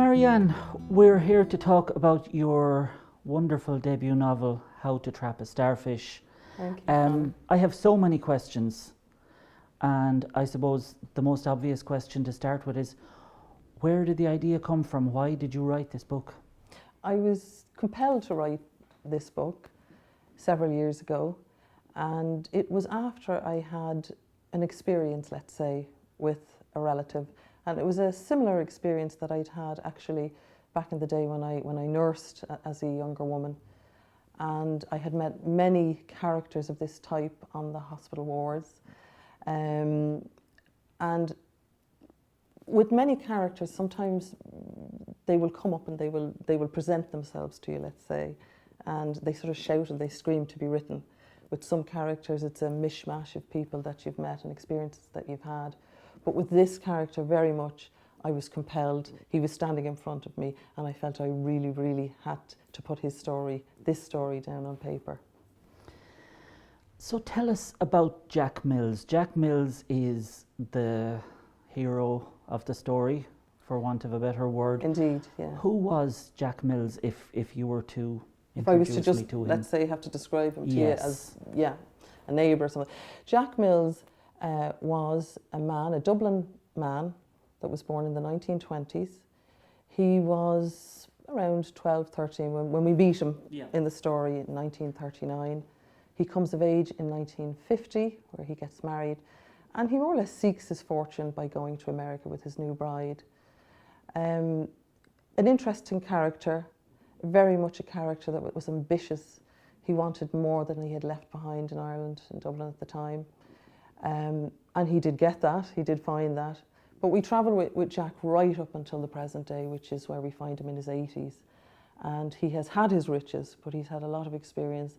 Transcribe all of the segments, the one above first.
MarieAnn, we're here to talk about your wonderful debut novel, How to Trap a Starfish. Thank you. I have so many questions, and I suppose the most obvious question to start with is, where did the idea come from? Why did you write this book? I was compelled to write this book several years ago, and it was after I had an experience, let's say, with a relative. And it was a similar experience that I'd had actually back in the day when I nursed as a younger woman. And I had met many characters of this type on the hospital wards. And with many characters, sometimes they will come up and they will present themselves to you, let's say, and they sort of shout and they scream to be written. With some characters, it's a mishmash of people that you've met and experiences that you've had. But with this character, very much, I was compelled. He was standing in front of me, and I felt I really, really had to put this story down on paper. So tell us about Jack Mills. Jack Mills is the hero of the story, for want of a better word. Indeed, yeah. Who was Jack Mills, if you were to if I was to introduce me just, to him? let's say, have to describe him to Yes. you as, a neighbour or something. Jack Mills was a man, a Dublin man, that was born in the 1920s. He was around 12, 13 when we beat him in the story in 1939. He comes of age in 1950, where he gets married, and he more or less seeks his fortune by going to America with his new bride. An interesting character, very much a character that was ambitious. He wanted more than he had left behind in Ireland, in Dublin at the time. And he did get that, he did find that. But we travel with Jack right up until the present day, which is where we find him in his 80s. And he has had his riches, but he's had a lot of experience.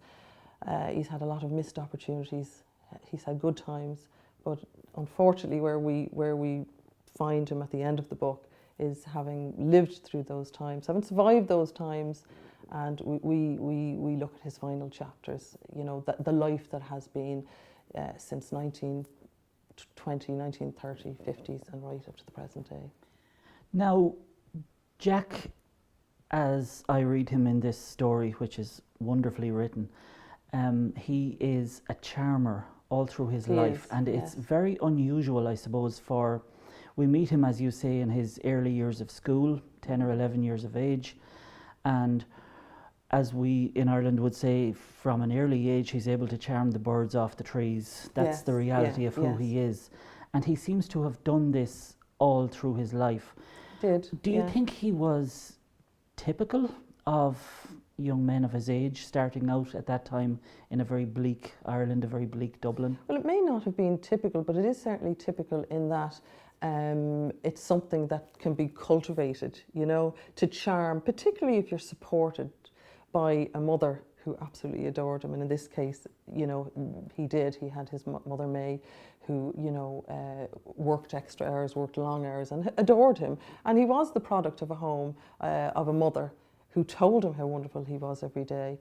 He's had a lot of missed opportunities. He's had good times. But unfortunately, where we find him at the end of the book is having lived through those times, having survived those times. And we look at his final chapters, you know, the life that has been since 1920, 1930, 50s and right up to the present day. Now, Jack, as I read him in this story, which is wonderfully written, he is a charmer all through his life. And it's very unusual, I suppose, we meet him, as you say, in his early years of school, 10 or 11 years of age. And as we in Ireland would say, from an early age, he's able to charm the birds off the trees. That's the reality of who he is. And he seems to have done this all through his life. Do you think he was typical of young men of his age, starting out at that time in a very bleak Ireland, a very bleak Dublin? Well, it may not have been typical, but it is certainly typical in that it's something that can be cultivated, you know, to charm, particularly if you're supported by a mother who absolutely adored him. And in this case, you know, he did. He had his mother, May, who, you know, worked extra hours, worked long hours and adored him. And he was the product of a home, of a mother who told him how wonderful he was every day.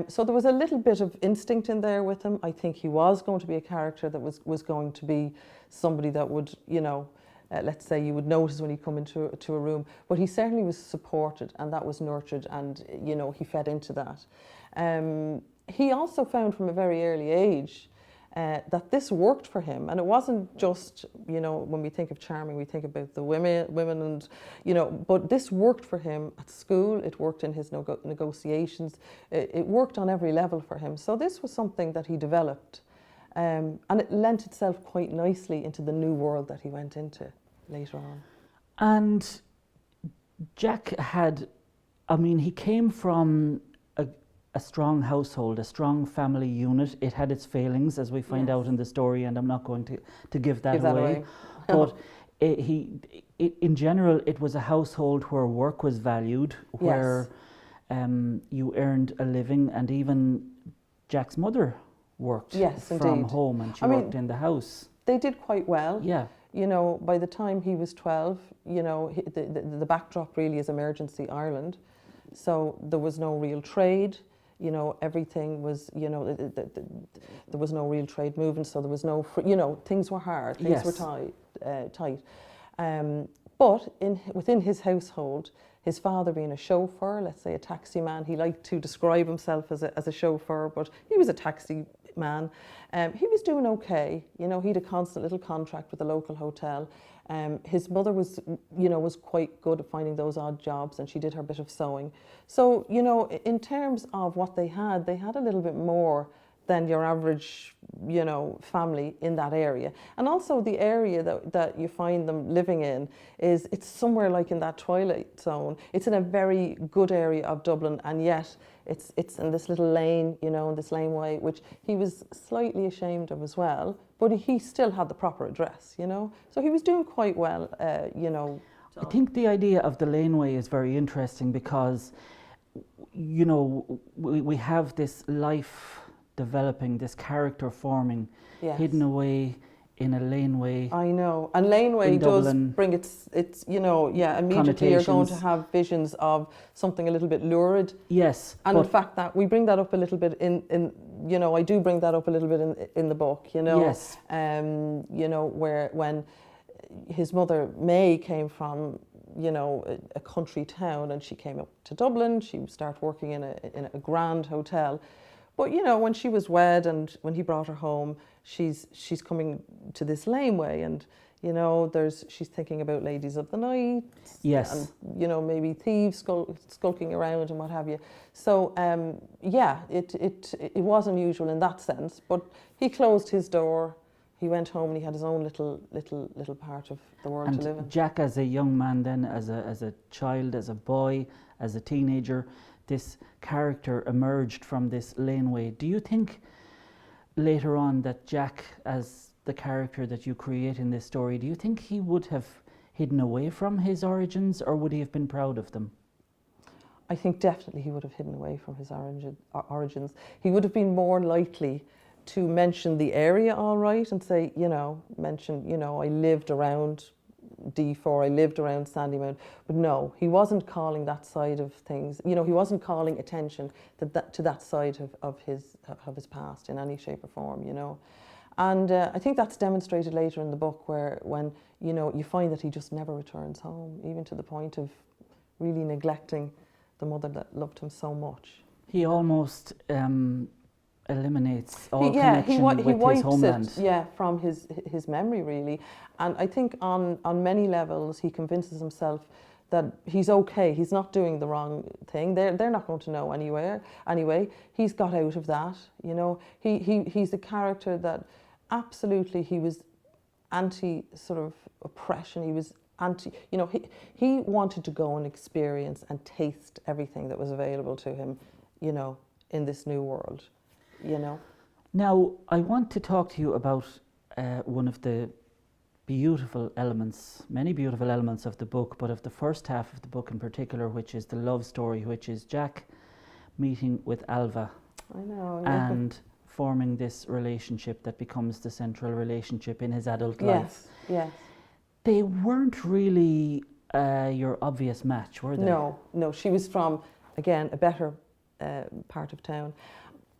So there was a little bit of instinct in there with him. I think he was going to be a character that was going to be somebody that would, you know, let's say you would notice when you come into a room. But he certainly was supported, and that was nurtured, and, you know, he fed into that. He also found from a very early age that this worked for him, and it wasn't just, you know, when we think of charming, we think about the women and, you know, but this worked for him at school, it worked in his negotiations, it worked on every level for him. So this was something that he developed, and it lent itself quite nicely into the new world that he went into later on. And Jack had, I mean, he came from a strong household, a strong family unit. It had its failings, as we find out in the story, and I'm not going to give that away. But in general, it was a household where work was valued, where you earned a living, and even Jack's mother worked from home, and she worked in the house. They did quite well. Yeah. You know, by the time he was 12, you know, the backdrop really is emergency Ireland. So there was no real trade. You know, everything was, you know, there was no real trade movement, so there was no, you know, things were hard, things were tight. But within his household, his father being a chauffeur, let's say a taxi man, he liked to describe himself as a chauffeur, but he was a taxi man. He was doing okay. You know, he had a constant little contract with a local hotel. His mother was, you know, was quite good at finding those odd jobs, and she did her bit of sewing. So, you know, in terms of what they had a little bit more than your average, you know, family in that area. And also the area that you find them living in it's somewhere like in that twilight zone. It's in a very good area of Dublin, and yet it's in this little lane, you know, in this laneway, which he was slightly ashamed of as well, but he still had the proper address, you know. So he was doing quite well, you know. I think the idea of the laneway is very interesting because, you know, we have this life developing, this character forming, Yes. hidden away in a laneway. I know, and laneway in does Dublin, bring its you know, yeah, immediately you're going to connotations. have visions of something a little bit lurid. Yes, And in but fact, that we bring that up a little bit in you know, I do bring that up a little bit in the book, you know. yes, You know, when his mother May came from, you know, a country town, and she came up to Dublin. She started working in a grand hotel. But you know, when she was wed and when he brought her home, she's coming to this laneway, and you know, she's thinking about ladies of the night, yes. and you know, maybe thieves skulking around and what have you. So yeah, it was unusual in that sense. But he closed his door. He went home and he had his own little part of the world to live in. And Jack, as a young man then, as a child, as a boy, as a teenager, this character emerged from this laneway. Do you think later on that Jack, as the character that you create in this story, do you think he would have hidden away from his origins, or would he have been proud of them? I think definitely he would have hidden away from his origins. He would have been more likely to mention the area, all right, and say, you know, I lived around D4, I lived around Sandymount. But no, he wasn't calling that side of things, you know, he wasn't calling attention to that side of his past in any shape or form, you know. And I think that's demonstrated later in the book, when, you know, you find that he just never returns home, even to the point of really neglecting the mother that loved him so much. He almost eliminates all connection with his homeland. It, from his memory, really. And I think on many levels he convinces himself that he's okay, he's not doing the wrong thing. They're not going to know anyway. He's got out of that, you know. He's a character that absolutely, he was anti sort of oppression. He was anti, you know, he wanted to go and experience and taste everything that was available to him, you know, in this new world, you know. Now, I want to talk to you about one of the beautiful elements, many beautiful elements of the book, but of the first half of the book in particular, which is the love story, which is Jack meeting with Alva. I know. Yeah. And forming this relationship that becomes the central relationship in his adult life. Yes. They weren't really your obvious match, were they? No. She was from, again, a better part of town.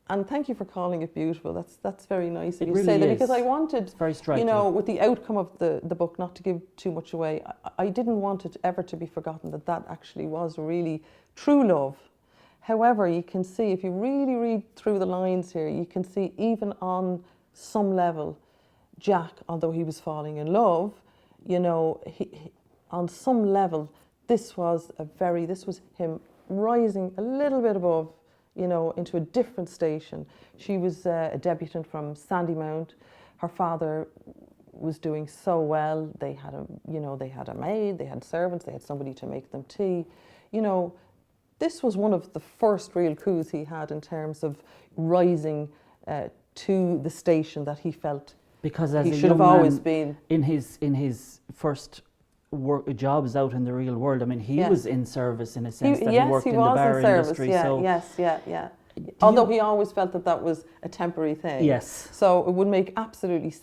And thank you for calling it beautiful. That's very nice of you to say that, because I wanted, very striking. you know, with the outcome of the book, not to give too much away, I didn't want it ever to be forgotten that actually was really true love. However, you can see, if you really read through the lines here, you can see even on some level, Jack, although he was falling in love, you know, he on some level, this was him rising a little bit above, you know, into a different station. She was a debutant from Sandymount. Her father was doing so well. They had a maid, they had servants, they had somebody to make them tea. You know, this was one of the first real coups he had in terms of rising to the station that he felt because as he a should young have always man, been. In his first jobs out in the real world, I mean, he was in service in a sense that he worked in the bar industry. Yeah. Although he always felt that was a temporary thing. Yes. So it would make absolutely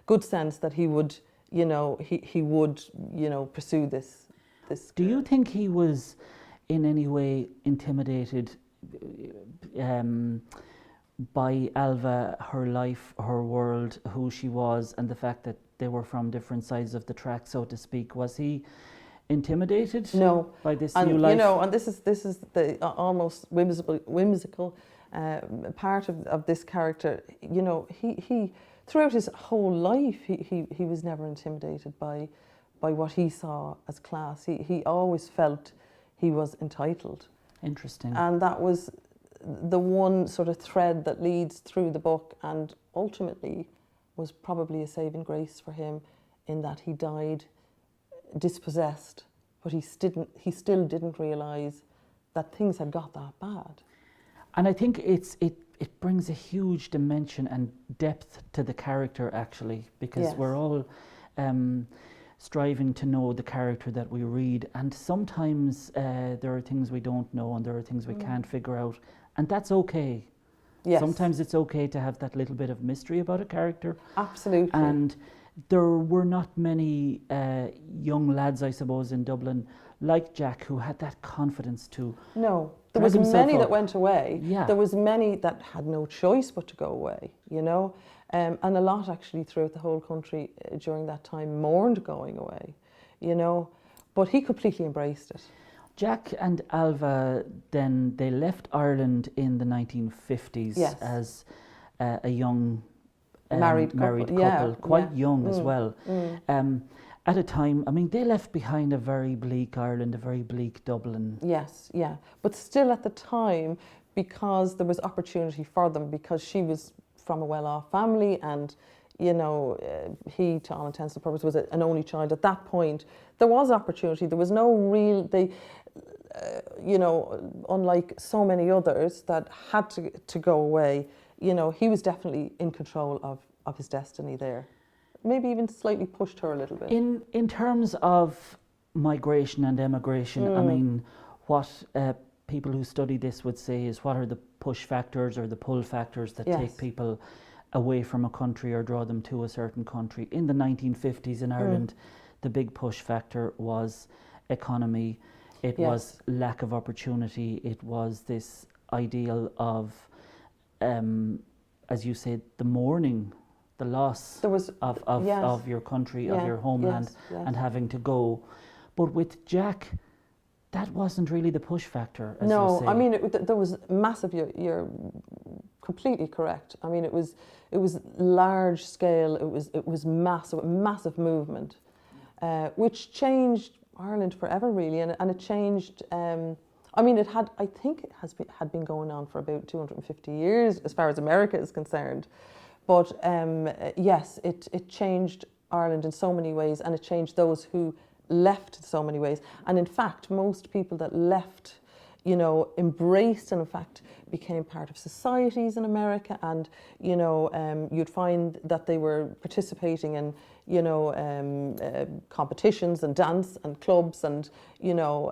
good sense that he would, you know, he would, you know, pursue this. Do you think he was in any way intimidated by Alva, her life, her world, who she was, and the fact that they were from different sides of the track, so to speak? Was he intimidated No. by this And, new life? you know, and this is the almost whimsical part of this character. You know, he throughout his whole life, he was never intimidated by what he saw as class. He always felt he was entitled. Interesting. And that was the one sort of thread that leads through the book, and ultimately was probably a saving grace for him, in that he died dispossessed, but he still didn't realise that things had got that bad. And I think it brings a huge dimension and depth to the character, actually, because Yes. we're all striving to know the character that we read, and sometimes there are things we don't know, and there are things we can't figure out, and that's okay. Yes. Sometimes it's okay to have that little bit of mystery about a character. Absolutely. And there were not many young lads, I suppose, in Dublin like Jack, who had that confidence to No, there drag was himself many up. that went away. Yeah. There was many that had no choice but to go away, you know. And a lot actually throughout the whole country during that time mourned going away, you know. But he completely embraced it. Jack and Alva, then they left Ireland in the 1950s Yes. as a young Married couple, yeah, quite yeah. young as well. At a time, I mean, they left behind a very bleak Ireland, a very bleak Dublin. Yes, yeah. But still at the time, because there was opportunity for them, because she was from a well-off family, and, you know, he, to all intents and purposes, was an only child at that point, there was opportunity. There was no real, you know, unlike so many others that had to go away, you know, he was definitely in control of his destiny there. Maybe even slightly pushed her a little bit. In terms of migration and emigration, I mean, what people who study this would say is, what are the push factors or the pull factors that Yes. take people away from a country or draw them to a certain country? In the 1950s in Ireland, the big push factor was economy. It Yes. was lack of opportunity. It was this ideal of, as you said, the mourning, the loss There was yes. of your country, of Yeah, your homeland, yes. and having to go. But with Jack, that wasn't really the push factor, as you No, say. I mean, there was massive, you're completely correct. I mean, it was large scale, it was massive movement, which changed Ireland forever, really, and it changed, I mean, I think it had been going on for about 250 years, as far as America is concerned. But yes, it changed Ireland in so many ways, and it changed those who left in so many ways. And in fact, most people that left, you know, embraced and in fact became part of societies in America. And, you know, you'd find that they were participating in, you know, competitions and dance and clubs, and, you know,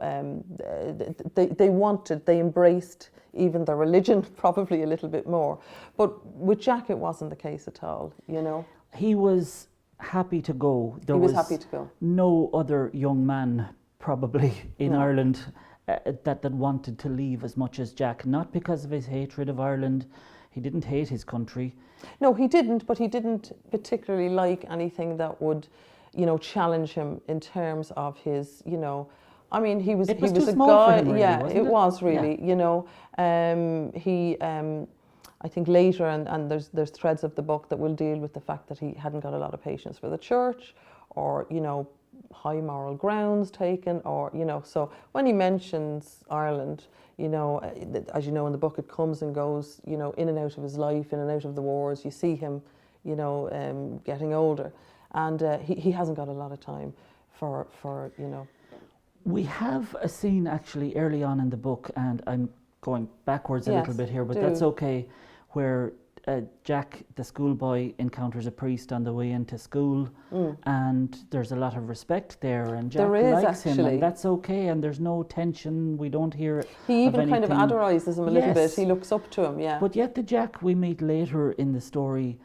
they embraced even their religion probably a little bit more. But with Jack, it wasn't the case at all, you know. He was happy to go. He was happy to go. No other young man probably in No. Ireland that wanted to leave as much as Jack, not because of his hatred of Ireland. He didn't hate his country. No, he didn't, but he didn't particularly like anything that would, you know, challenge him in terms of his, you know, I mean, he was It he was was too a small guy. for him, really, yeah, wasn't it it? was really. Yeah. You know, I think later, and there's threads of the book that will deal with the fact that he hadn't got a lot of patience for the church, or, you know, high moral grounds taken, or, you know. So when he mentions Ireland, you know, as you know in the book, it comes and goes, you know, in and out of his life, in and out of the wars. You see him, you know, getting older, and he hasn't got a lot of time for you know. We have a scene actually early on in the book, and I'm going backwards a Yes, little bit here, but do. that's okay, where Jack, the schoolboy, encounters a priest on the way into school, and there's a lot of respect there, and Jack There is, likes him, actually. and that's okay, and there's no tension. We don't hear He even of kind of anything. idolizes him a little bit. Yes. He looks up to him, yeah. But yet the Jack we meet later in the story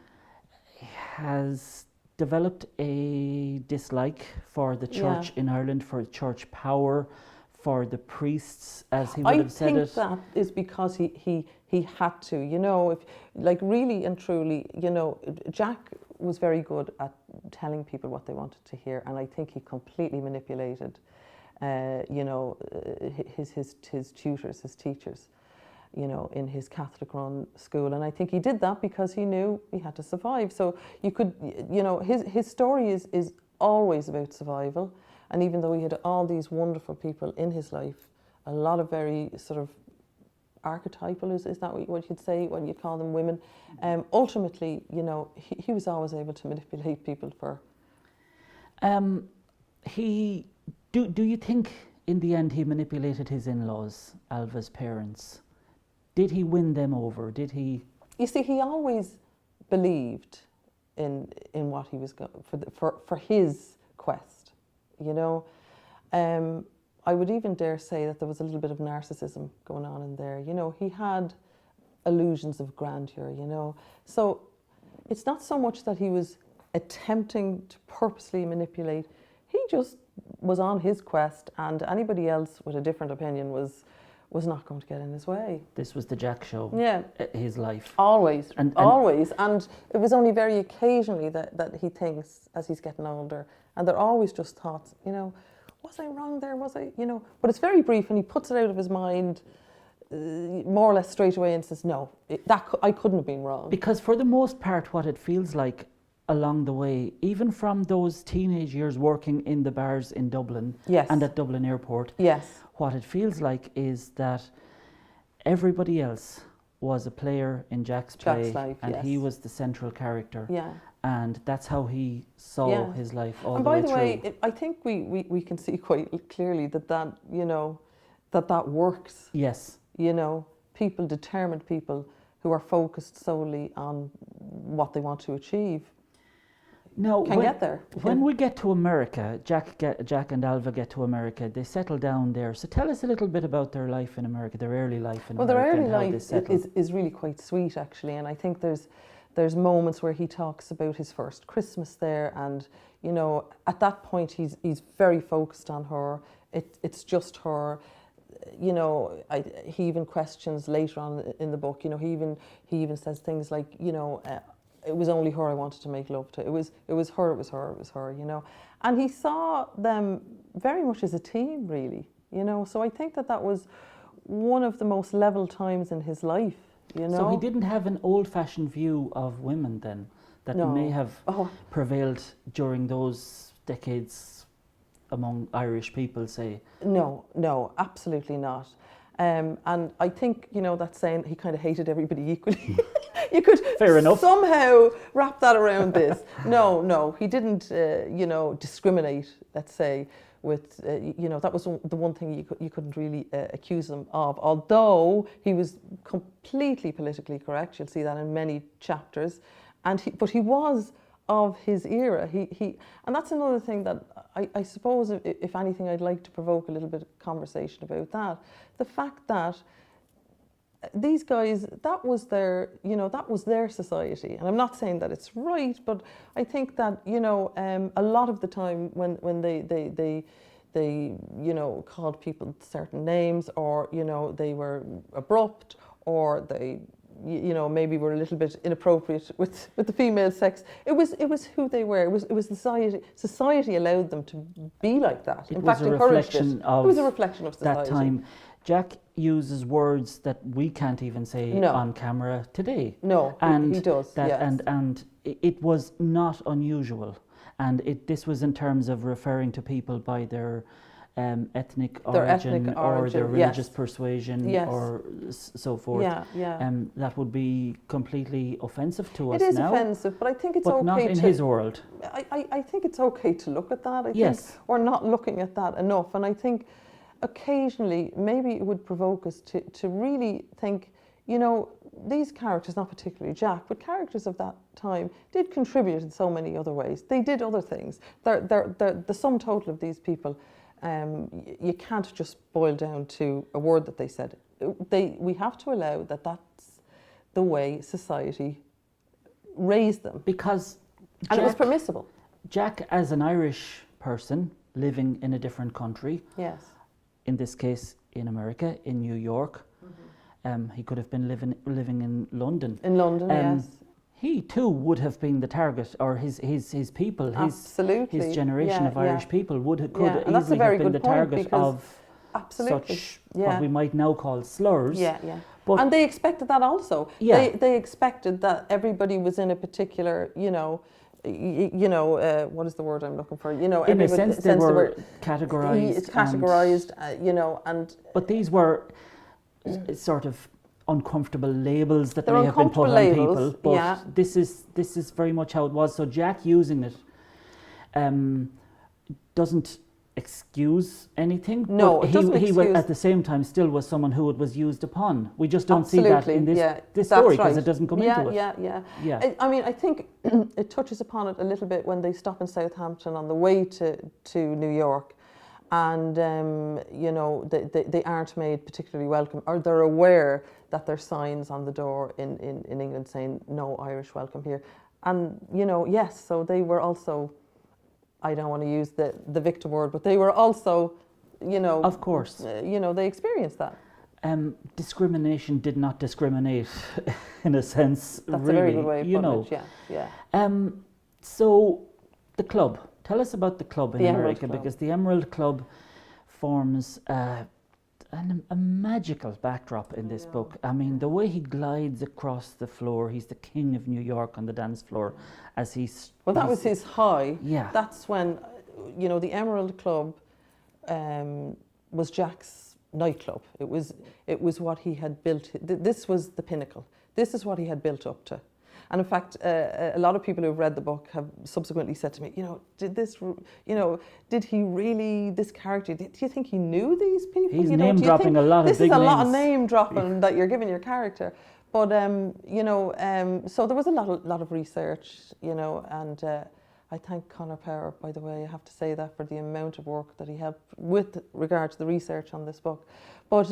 has developed a dislike for the church in Ireland, for church power, for the priests, as he would have said it. I think that is because he He had to, you know, if like really and truly, you know, Jack was very good at telling people what they wanted to hear, and I think he completely manipulated, you know, his tutors, his teachers, you know, in his Catholic-run school, and I think he did that because he knew he had to survive. So you could, you know, his story is always about survival, and even though he had all these wonderful people in his life, a lot of very sort of archetypal, is that what you'd say when you call them women? Ultimately, you know, he was always able to manipulate people for. Do you think in the end he manipulated his in-laws, Alva's parents? Did he win them over? Did he? You see, he always believed in what he was going for his quest, you know. I would even dare say that there was a little bit of narcissism going on in there. You know, he had illusions of grandeur, you know. So it's not so much that he was attempting to purposely manipulate. He just was on his quest, and anybody else with a different opinion was not going to get in his way. This was the Jack show. Yeah. His life. Always, always. And it was only very occasionally that he thinks as he's getting older, and they're always just thoughts, you know, was I wrong there? Was I, you know? But it's very brief, and he puts it out of his mind more or less straight away and says, no, I couldn't have been wrong. Because for the most part, what it feels like along the way, even from those teenage years working in the bars in Dublin, yes, and at Dublin Airport, yes, what it feels like is that everybody else was a player in Jack's play, life, and yes, he was the central character. Yeah. And that's how he saw his life all and the way through. through. And by the way, I think we can see quite clearly that you know, that works. Yes. You know, people, determined people who are focused solely on what they want to achieve. No, can get there. When we get to America, Jack and Alva get to America, they settle down there. So tell us a little bit about their life in America, their early life in America. Well, their early and how life they settled. is really quite sweet, actually, and I think there's moments where he talks about his first Christmas there, and you know, at that point he's very focused on her. It's just her. You know, he even questions later on in the book. You know, he even says things like, you know, it was only her I wanted to make love to. It was her. You know, and he saw them very much as a team, really. You know, so I think that was one of the most level times in his life. You know? So he didn't have an old-fashioned view of women then that may have prevailed during those decades among Irish people, say. No, absolutely not. And I think, you know, that saying he kind of hated everybody equally. You could Fair enough. somehow wrap that around this. No, he didn't, you know, discriminate, let's say, with, you know, that was the one thing you couldn't really accuse him of, although he was completely politically correct. You'll see that in many chapters, but he was of his era. He and that's another thing that I suppose, if anything, I'd like to provoke a little bit of conversation about that. The fact that these guys, that was their society, and I'm not saying that it's right, but I think that, you know, a lot of the time when they you know, called people certain names, or you know, they were abrupt, or they, you know, maybe were a little bit inappropriate with the female sex. It was who they were. It was society allowed them to be like that. In fact, encouraged it. It was a reflection of society. That time. Jack uses words that we can't even say on camera today. No, and he does. That, yes. And it was not unusual. And this was in terms of referring to people by their ethnic origin or their religious persuasion or so forth. That would be completely offensive to us now. It is offensive, but I think it's okay to... But not in his world. I think it's okay to look at that. I yes. think we're not looking at that enough. And I think occasionally maybe it would provoke us to really think, you know, these characters, not particularly Jack, but characters of that time, did contribute in so many other ways. They did other things. They're the sum total of these people, you can't just boil down to a word that they said. We have to allow that that's the way society raised them. Because and it was permissible. Jack, as an Irish person living in a different country, yes, in this case in America, in New York, He could have been living in London. In London, yes. He too would have been the target, or his people, Absolutely. his generation Yeah, of Irish people could and that's a easily very have been good the point, target because of absolutely. such what we might now call slurs. Yeah, yeah. But and they expected that also. Yeah. They expected that everybody was in a particular, what is the word I'm looking for? in a sense they were categorised. Categorised, and but these were sort of uncomfortable labels that They're may have been put on uncomfortable people. labels, But yeah. this is very much how it was. So Jack using it doesn't excuse anything. No, but it doesn't he excuse. at the same time still was someone who it was used upon. We just don't see that in this That's story because right. it doesn't come into it. Yeah. I mean, I think it touches upon it a little bit when they stop in Southampton on the way to New York, and they aren't made particularly welcome, or they're aware that there's signs on the door in England saying no Irish welcome here, and yes, so they were also, I don't want to use the victim word, but they were also, of course, they experienced that. Discrimination did not discriminate, in a sense. That's really, a very good way of putting it. Yeah. So the club. Tell us about the club in The America, Emerald Club. because the Emerald Club forms a magical backdrop in this book. I mean, the way he glides across the floor, he's the king of New York on the dance floor as he's... Well, that was his high. Yeah. That's when, the Emerald Club was Jack's nightclub. It was what he had built. This was the pinnacle. This is what he had built up to. And in fact, a lot of people who've read the book have subsequently said to me, did he really, this character, do you think he knew these people? He's name dropping a lot of big names. This is a lot of name dropping that you're giving your character. But, so there was a lot of research, and I thank Conor Power, by the way, I have to say that, for the amount of work that he helped with regard to the research on this book. But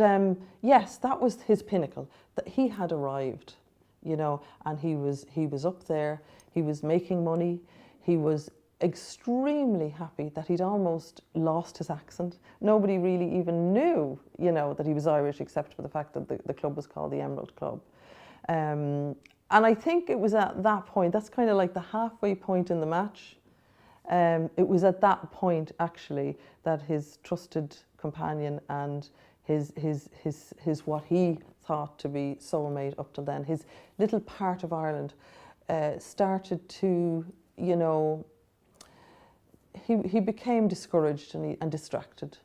yes, that was his pinnacle, that he had arrived. And he was up there, he was making money, he was extremely happy that he'd almost lost his accent. Nobody really even knew, that he was Irish, except for the fact that the club was called the Emerald Club. And I think it was at that point, that's kind of like the halfway point in the match. It was at that point, actually, that his trusted companion and his what he thought to be soulmate up till then, his little part of Ireland, started to, he became discouraged and distracted.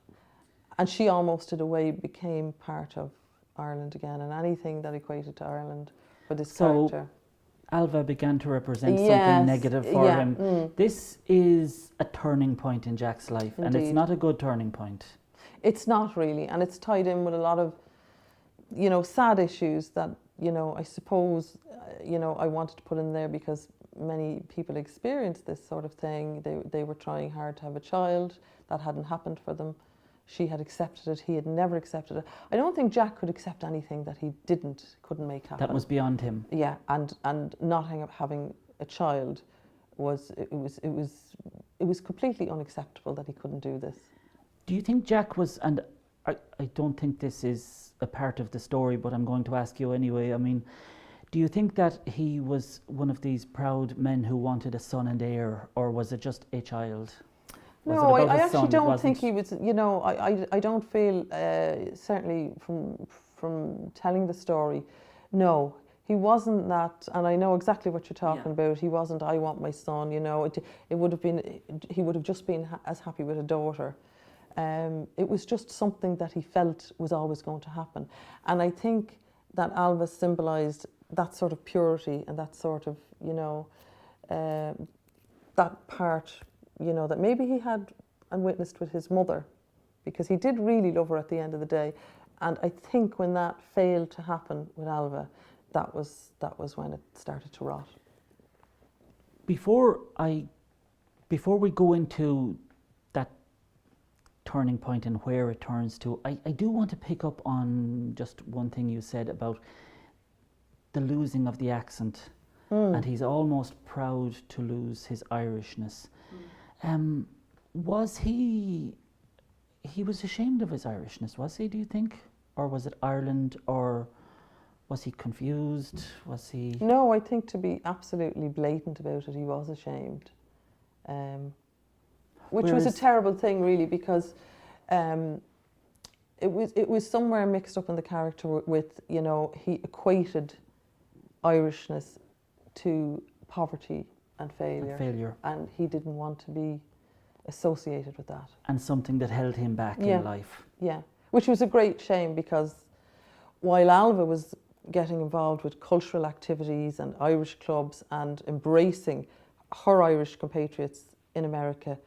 And she almost, in a way, became part of Ireland again, and anything that equated to Ireland for this character. Alva began to represent something negative for him. This is a turning point in Jack's life, Indeed. and it's not a good turning point. It's not really, and it's tied in with a lot of, sad issues that, I suppose, I wanted to put in there because many people experience this sort of thing. They were trying hard to have a child. That hadn't happened for them. She had accepted it. He had never accepted it. I don't think Jack could accept anything that he couldn't make happen. That was beyond him. Yeah, and not having a child was completely unacceptable that he couldn't do this. Do you think Jack was, and I don't think this is a part of the story, but I'm going to ask you anyway. I mean, do you think that he was one of these proud men who wanted a son and heir, or was it just a child? No, I actually don't think he was, I don't feel, certainly from telling the story, no, he wasn't that, and I know exactly what you're talking about. He wasn't, I want my son, it would have been, he would have just been as happy with a daughter. It was just something that he felt was always going to happen. And I think that Alva symbolised that sort of purity and that sort of, that part, that maybe he had and witnessed with his mother, because he did really love her at the end of the day. And I think when that failed to happen with Alva, that was when it started to rot. Before we go into that turning point and where it turns to, I do want to pick up on just one thing you said about the losing of the accent. And he's almost proud to lose his Irishness. Was he was ashamed of his Irishness, was he, do you think? Or was it Ireland, or Was he confused? Was he... No, I think to be absolutely blatant about it, he was ashamed. Which was a terrible thing, really, because it was somewhere mixed up in the character with, you know, he equated Irishness to poverty and failure. And he didn't want to be associated with that. And something that held him back in life. Yeah, which was a great shame, because while Alva was getting involved with cultural activities and Irish clubs and embracing her Irish compatriots in America,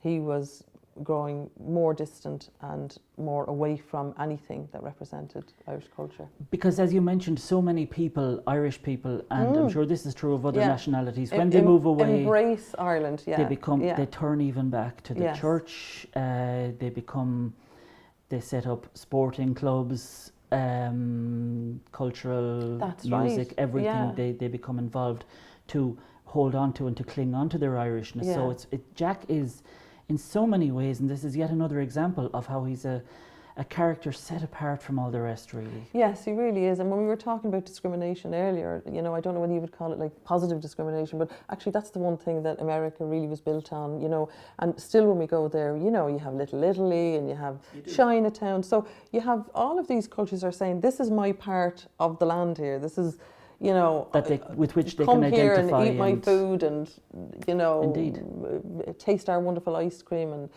he was growing more distant and more away from anything that represented Irish culture. Because as you mentioned, so many people, Irish people, and I'm sure this is true of other nationalities, when they move away, embrace Ireland, they become, they turn even back to the church, they set up sporting clubs, cultural music, everything, they become involved to hold on to and to cling on to their Irishness. So Jack is, in so many ways, and this is yet another example of how he's a character set apart from all the rest, really. Yes, he really is. And when we were talking about discrimination earlier, you know, I don't know whether you would call it like positive discrimination, but actually that's the one thing that America really was built on, you know. And still when we go there, you know, you have Little Italy and you have Chinatown. So you have all of these cultures are saying, this is my part of the land here. This is, you know, with which they can identify. Come here and eat my food and, you know, Indeed. Taste our wonderful ice cream and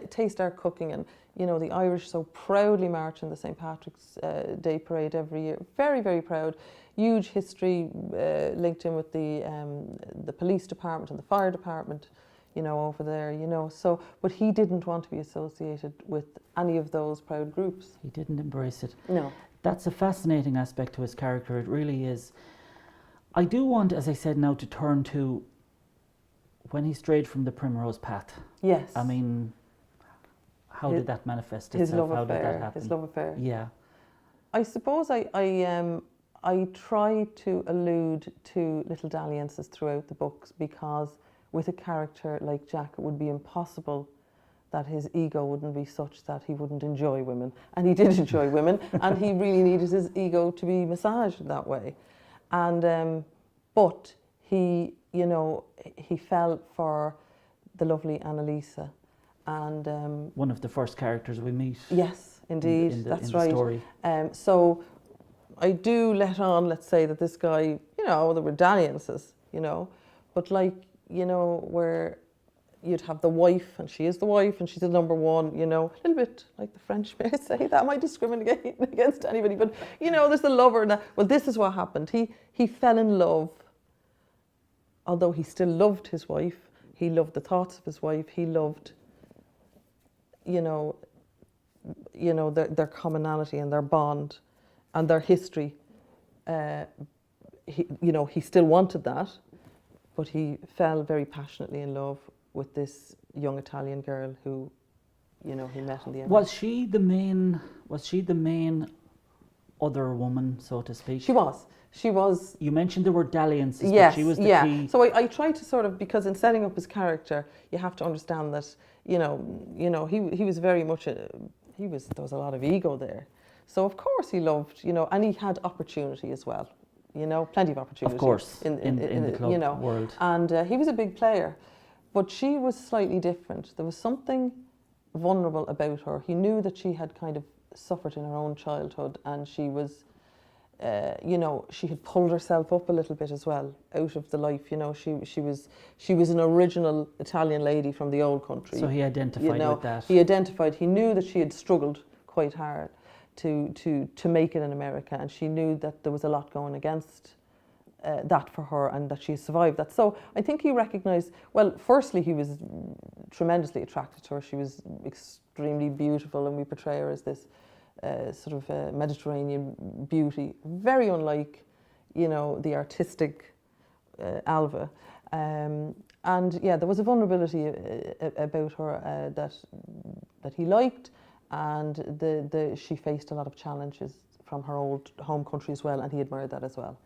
taste our cooking. And, you know, the Irish so proudly march in the St. Patrick's Day parade every year. Very, very proud. Huge history linked in with the police department and the fire department, you know, over there, you know. So, but he didn't want to be associated with any of those proud groups. He didn't embrace it. No. That's a fascinating aspect to his character, it really is. I do want, as I said now, to turn to when he strayed from the primrose path. Yes. I mean, how did that manifest itself? His love how affair. Did that happen? His love affair. Yeah. I suppose I try to allude to little dalliances throughout the books, because with a character like Jack, it would be impossible that his ego wouldn't be such that he wouldn't enjoy women. And he did enjoy women, and he really needed his ego to be massaged in that way. And but he, you know, he fell for the lovely Annalisa, and one of the first characters we meet. Yes, indeed, that's right. Story. So I do let's say that this guy, you know, there were dalliances, you know, but like, you know, where you'd have the wife, and she is the wife, and she's the number one, you know, a little bit like the French may say, that might discriminate against anybody, but, you know, there's the lover. And well, this is what happened. He fell in love, although he still loved his wife. He loved the thoughts of his wife. He loved, you know, their commonality and their bond and their history. He still wanted that, but he fell very passionately in love with this young Italian girl who, you know, he met in the end. Was she the main other woman, so to speak? She was. You mentioned the word dalliances, yes, but she was the key. So I try to sort of, because in setting up his character, you have to understand that, you know, he was very much there was a lot of ego there. So of course he loved, you know, and he had opportunity as well. You know, plenty of opportunity. Of course, in the club, you know, world. And he was a big player. But she was slightly different. There was something vulnerable about her. He knew that she had kind of suffered in her own childhood, and she was, you know, she had pulled herself up a little bit as well out of the life. You know, she was an original Italian lady from the old country. So he identified with that. He identified. He knew that she had struggled quite hard to make it in America, and she knew that there was a lot going against that for her, and that she survived that. So I think he recognised, well, firstly, he was tremendously attracted to her. She was extremely beautiful, and we portray her as this sort of Mediterranean beauty, very unlike, you know, the artistic Alva. And yeah, there was a vulnerability about her that he liked, and she faced a lot of challenges from her old home country as well, and he admired that as well.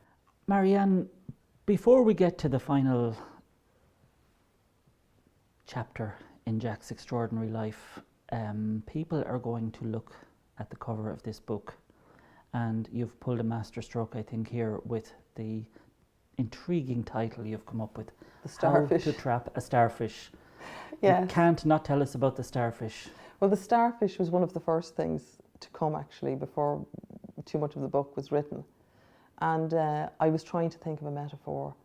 MarieAnn, before we get to the final chapter in Jack's extraordinary life, people are going to look at the cover of this book and you've pulled a masterstroke, I think, here with the intriguing title you've come up with. The Starfish. How to Trap a Starfish. Yes. You can't not tell us about the Starfish. Well, the Starfish was one of the first things to come, actually, before too much of the book was written. And I was trying to think of a metaphor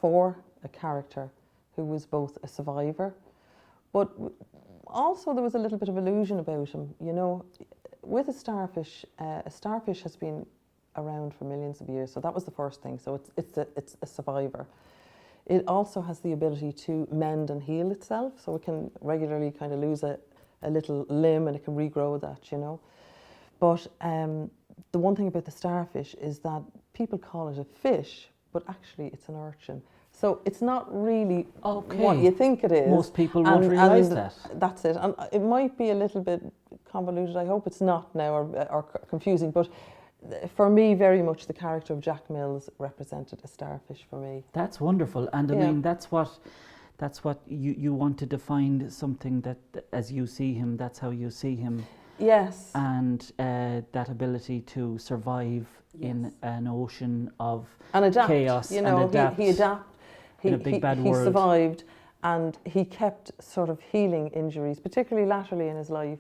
for a character who was both a survivor, but also there was a little bit of illusion about him. You know, with a starfish has been around for millions of years, so that was the first thing. So it's a survivor. It also has the ability to mend and heal itself, so it can regularly kind of lose a little limb and it can regrow that, you know. But the one thing about the starfish is that people call it a fish, but actually it's an urchin. So it's not really what you think it is. Most people won't realise that. That's it. And it might be a little bit convoluted. I hope it's not now or confusing. But for me, very much the character of Jack Mills represented a starfish for me. That's wonderful. And I mean, that's what you wanted to find something that, as you see him, that's how you see him. Yes. And that ability to survive in an ocean of and adapt, chaos, you know, and adapt. He adapted. In a big bad world. He survived, and he kept sort of healing injuries, particularly laterally in his life.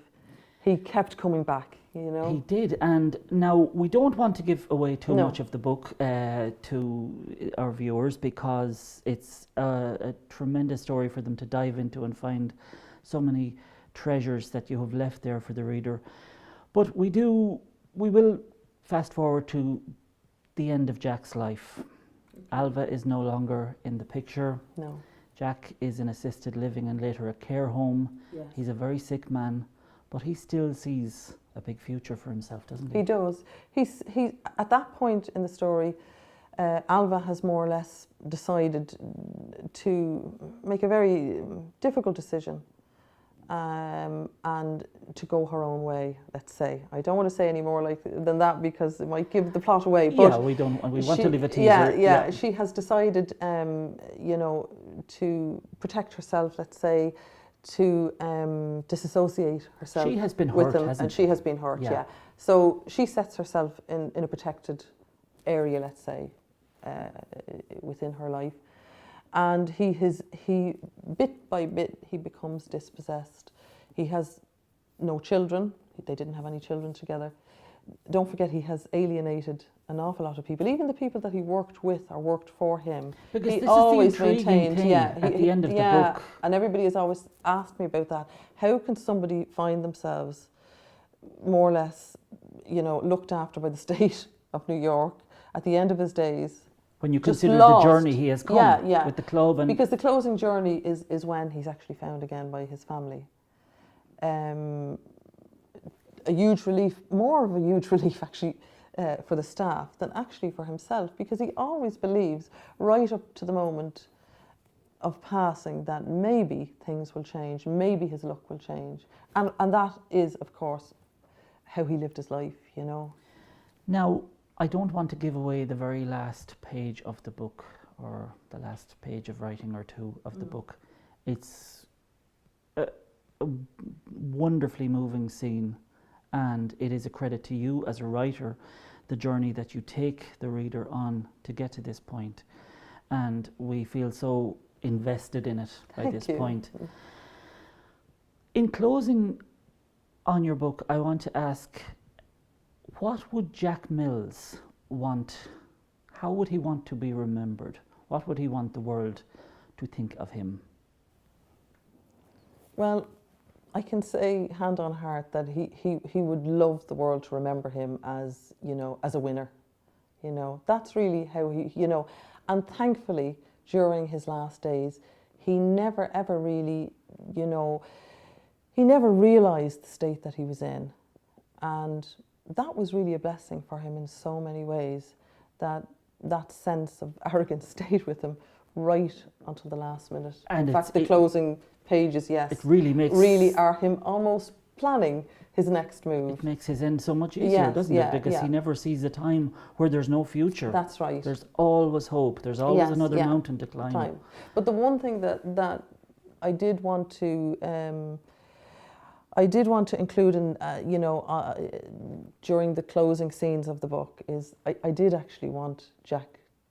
He kept coming back, you know. He did, and now we don't want to give away too much of the book to our viewers, because it's a tremendous story for them to dive into and find so many treasures that you have left there for the reader. But we will fast forward to the end of Jack's life. Alva is no longer in the picture. No. Jack is in assisted living and later a care home. Yes. He's a very sick man, but he still sees a big future for himself, doesn't he? He does. He's at that point in the story, Alva has more or less decided to make a very difficult decision, and to go her own way, let's say. I don't want to say any more than that because it might give the plot away. But we want to leave a teaser. Yeah. She has decided, you know, to protect herself, let's say, to disassociate herself. She has been with hurt, him, hasn't and she? she has been hurt. Yeah. So she sets herself in a protected area, let's say, within her life. And he bit by bit, he becomes dispossessed. He has no children. They didn't have any children together. Don't forget, he has alienated an awful lot of people, even the people that he worked with or worked for him. Because he this always is the intriguing maintained, thing at the end of the book. And everybody has always asked me about that. How can somebody find themselves more or less, you know, looked after by the state of New York at the end of his days? When you consider the journey he has come with the club. And because the closing journey is when he's actually found again by his family. A huge relief, more of a huge relief actually for the staff than actually for himself, because he always believes right up to the moment of passing that maybe things will change, maybe his luck will change. And that is, of course, how he lived his life, you know. Now, I don't want to give away the very last page of the book, or the last page of writing or two of the book. It's a wonderfully moving scene, and it is a credit to you as a writer, the journey that you take the reader on to get to this point. And we feel so invested in it by this point. In closing on your book, I want to ask, what would Jack Mills want? How would he want to be remembered? What would he want the world to think of him? Well, I can say hand on heart that he would love the world to remember him as, you know, as a winner. You know, that's really how he, you know, and thankfully during his last days, he never ever really, you know, he never realised the state that he was in. And that was really a blessing for him in so many ways, that sense of arrogance stayed with him right until the last minute. And in fact, the closing pages, yes, it really are him almost planning his next move. It makes his end so much easier, doesn't it? Because he never sees a time where there's no future. That's right. There's always hope. There's always another mountain to climb. But the one thing that I did want to, I did want to include in, during the closing scenes of the book is I did actually want Jack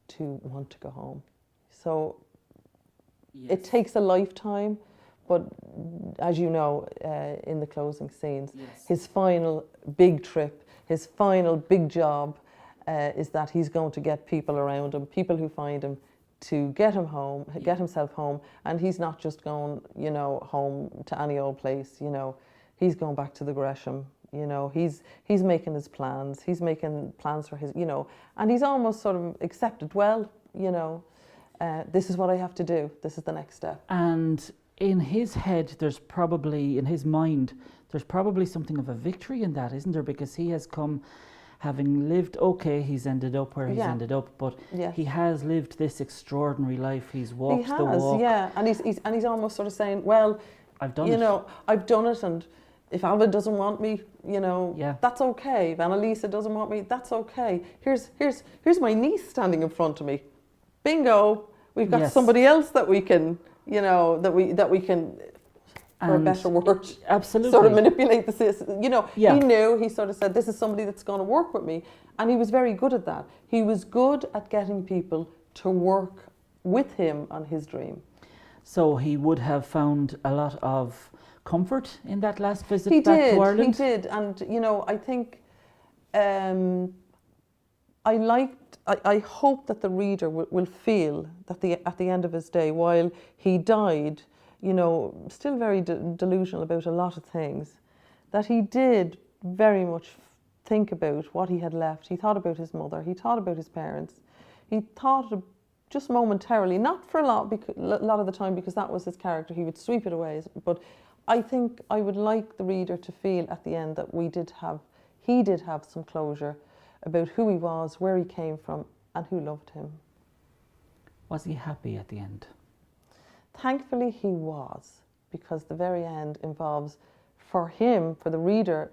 to want to go home. So it takes a lifetime, but as you know, in the closing scenes, his final big trip, his final big job is that he's going to get people around him, people who find him, to get him home, get himself home, and he's not just going, home to any old place, he's going back to the Gresham, he's making his plans, he's making plans for his, and he's almost sort of accepted, well, this is what I have to do, this is the next step. And in his head, in his mind, there's probably something of a victory in that, isn't there? Because he has come, having lived, he's ended up where he's ended up, but he has lived this extraordinary life. He's walked the walk. Yeah, and he's almost sort of saying, well, I've done it. I've done it, and if Alva doesn't want me, that's okay. If Annalisa doesn't want me, that's okay. Here's my niece standing in front of me. Bingo, we've got somebody else that we can, that we can, for a better word, absolutely sort of manipulate the system. He knew, he sort of said, this is somebody that's going to work with me. And he was very good at that. He was good at getting people to work with him on his dream. So he would have found a lot of comfort in that last visit back to Ireland? He did. And, I think I hope that the reader will feel that at the end of his day, while he died, still very delusional about a lot of things, that he did very much think about what he had left. He thought about his mother, he thought about his parents, he thought just momentarily, not for a lot of the time, because that was his character, he would sweep it away, but I think I would like the reader to feel at the end that he did have some closure about who he was, where he came from, and who loved him. Was he happy at the end? Thankfully he was, because the very end involves, for him, for the reader,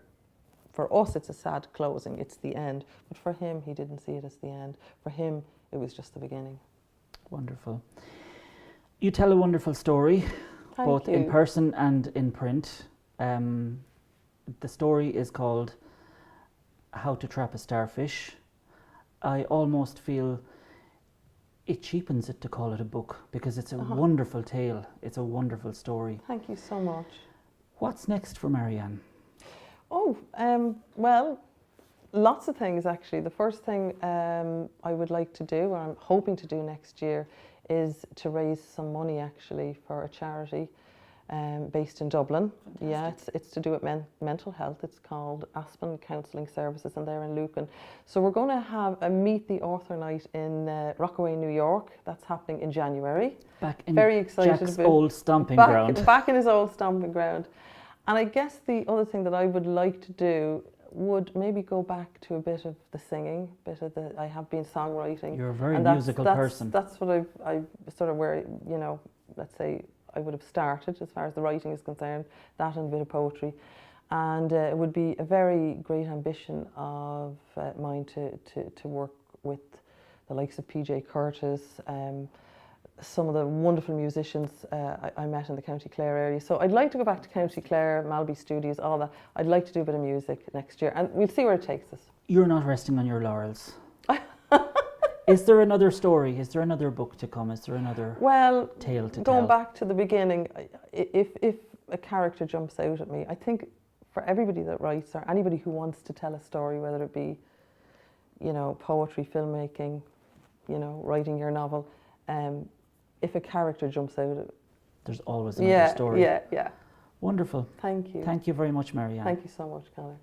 for us it's a sad closing, it's the end, but for him he didn't see it as the end. For him it was just the beginning. Wonderful. You tell a wonderful story, both in person and in print. The story is called How to Trap a Starfish. I almost feel it cheapens it to call it a book, because it's a wonderful tale. It's a wonderful story. Thank you so much. What's next for MarieAnn? Well, lots of things actually. The first thing I would like to do, or I'm hoping to do next year, is to raise some money actually for a charity based in Dublin. Fantastic. Yeah, it's to do with mental health. It's called Aspen Counselling Services, and they're in Lucan. So we're going to have a Meet the Author night in Rockaway, New York. That's happening in January. Back in Very excited Jack's about old stomping ground. Back in his old stomping ground. And I guess the other thing that I would like to do would maybe go back to a bit of the singing, I have been songwriting. You're a very musical person. That's what I've sort of where, let's say I would have started as far as the writing is concerned, that and a bit of poetry. And it would be a very great ambition of mine to work with the likes of PJ Curtis, some of the wonderful musicians I met in the County Clare area. So I'd like to go back to County Clare, Malby Studios, all that. I'd like to do a bit of music next year, and we'll see where it takes us. You're not resting on your laurels. Is there another story? Is there another book to come? Is there another tale to tell? Going back to the beginning, if a character jumps out at me, I think for everybody that writes, or anybody who wants to tell a story, whether it be, poetry, filmmaking, writing your novel, if a character jumps out, there's always another story. Yeah. Wonderful. Thank you. Thank you very much, MarieAnn. Thank you so much, Conor.